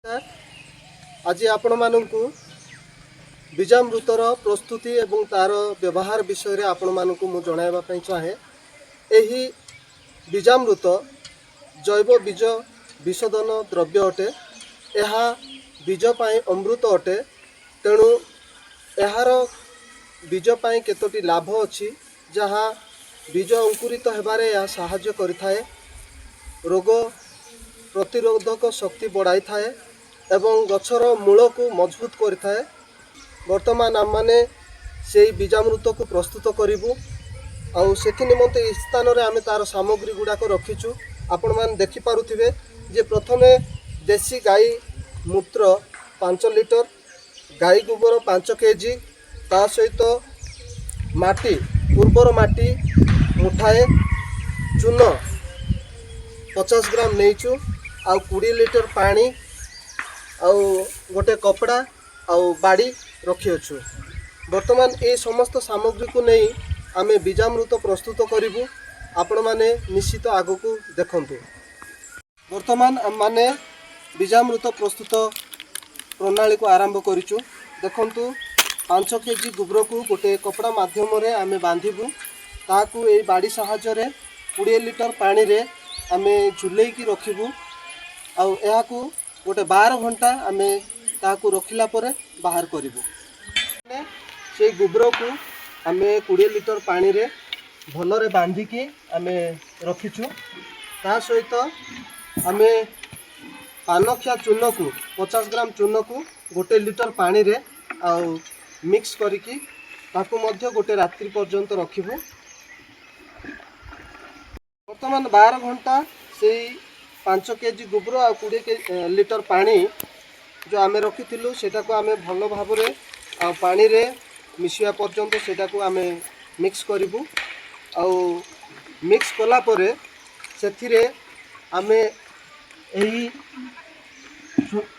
आज आपण मानू बीजामृतर प्रस्तुति एवं तार व्यवहार विषय रे आपण मानू मु जणाइबा चाहे। एही बीजामृत जैव बीज विशोधन द्रव्य अटे। यह बीज पाई अमृत अटे। तेणु यार बीज पाई केतोटी लाभ अच्छी जहाँ बीज अंकुरित हेबारे यह साहाय्य करिथाए, रोग प्रतिरोधक शक्ति बढ़ाई थाए एवं गछर मूल को मजबूत करिथाए। वर्तमान आम माने से बीजामृत को प्रस्तुत करूँ आउ से निमंते स्थान रे आमे तार सामग्री गुड़ाक रखीचु। आपण मान देखि पारुथिबे जे प्रथमे देसी गाई मूत्र 5 लिटर, गाई गोबर 5 केजी, ता सहित माटी उर्वर माटी मुठाए, चून 50 ग्राम नहींचु, आउ 20 लिटर पानी आउ गोटे कपड़ा आउ बाड़ी रखिअछु। वर्तमान ये समस्त सामग्री को नहीं आमे बीजामृत प्रस्तुत करूँ। आपण माने निश्चित आगो को देखंतु। वर्तमान आम माने बीजामृत प्रस्तुत प्रणाली को आरंभ करिचु। देखंतु 5 केजी गोबर को गोटे कपड़ा माध्यम रे आमे बांधिबु। ताकू ए बाड़ी सहायता रे 20 लिटर पानी रे आमे झुलेई की रखिबु। आउ एहा को गोटे 12 घंटा आमे ताकू रखिला परे बाहर करिबु। से गोबर को आमे 20 लिटर पानी रे भलरे बांधिकी आमे रखिचु। ता सहित आमे पानखिया चून को 50 ग्राम चून को गोटे लिटर पानी रे आउ मिक्स करिकी ताकू मध्य गोटे रात्रि पर्यंत रखिबु। वर्तमान 12 घंटा से 5 केजी गोबर आ 20 लिटर पानी जो आमे रखिथिलु सेटा को आमे भल भाव रे आ पानी रे मिसिया पर्यंत सेटा को आमे मिक्स करिबु। आउ मिक्स कला परे सेथिरे आमे एही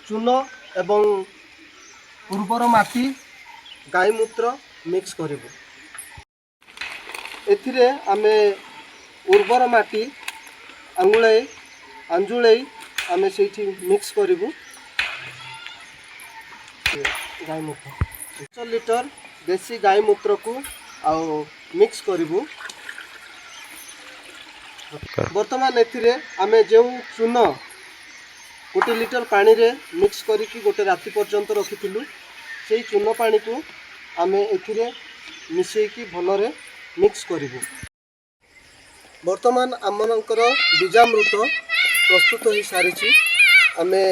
चून एवं उर्वर माटी गाई मूत्र मिक्स करिबु। एथिरे आमे उर्वर माटी अंजुले आमे सेठी मिक्स करिबु। गाई मूत्र 5 लिटर देसी गाई मूत्र को आउ मिक्स करिबु। वर्तमान एथिरे आमे जो चून गोटे लिटर पानी रे मिक्स करिकी गोटे राति पर्यंत रखिथिलु से चून पानी को आमे एथिरे मिसेकी भलरे मिक्स करिबु। वर्तमान आमनकर बीजामृत प्रस्तुत हो सारी। आमे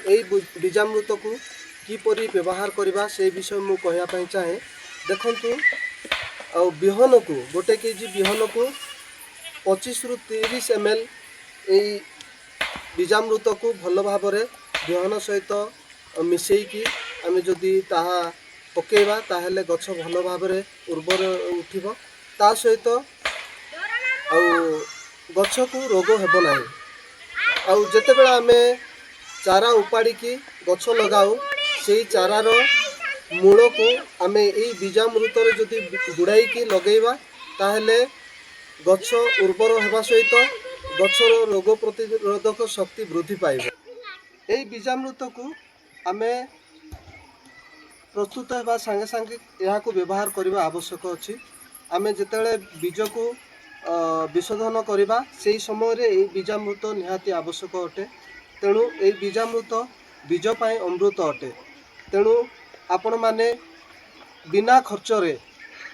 एई बीजामृत को किपरि व्यवहार करबा से विषय मु कहया पई चाहे। देखंतु आ बिहन को गोटे केजी बिहन को 25 रु 30 ml एई बीजामृत को भल भाव रे बिहन सहित मिसेकी आमे जदि ताहा पकेबा ताहेले गछ भल भाव रे उर्वर उठिबो। ता सहित आ गछ को रोग हेबो नाही। आ जेतेबेला आमे चारा उपाड़ी की गछ लगाऊ से चारार मूल को आमे एई बीजामृत रे जदि गुड़ाई की लगेबा ताहेले गछ उर्वर हेबा सहित गछर रोग प्रतिरोधक शक्ति वृद्धि पाइब। एई बीजामृत को आमे प्रस्तुत हेबा संगे संगे यहा को व्यवहार करबा आवश्यक अछि। आमे जेतेले बीज को विशोधन करबा सेही समय रे एई बीजामृत निहाती आवश्यक अटे। तेणु एई बीजामृत बीज पाई अमृत अटे। तेणु आपण माने बिना खर्च रे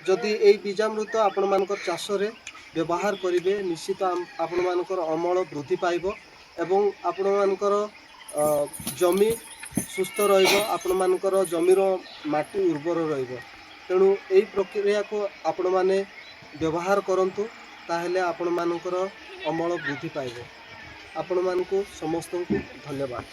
जदि एई बीजामृत आपण मानकर चाष रे व्यवहार करिवे निश्चित आपण मानकर अमल वृद्धि पाइब एवं आपण मानकर जमी सुस्थ रहिबो, आपण मानकर जमीर माटी उर्वर रहिबो। तेणु एई प्रक्रिया को आपण माने व्यवहार करंतु ताहेले आपण मानकर अमल वृद्धि पाइबो। आपण मानकु समस्त को धन्यवाद।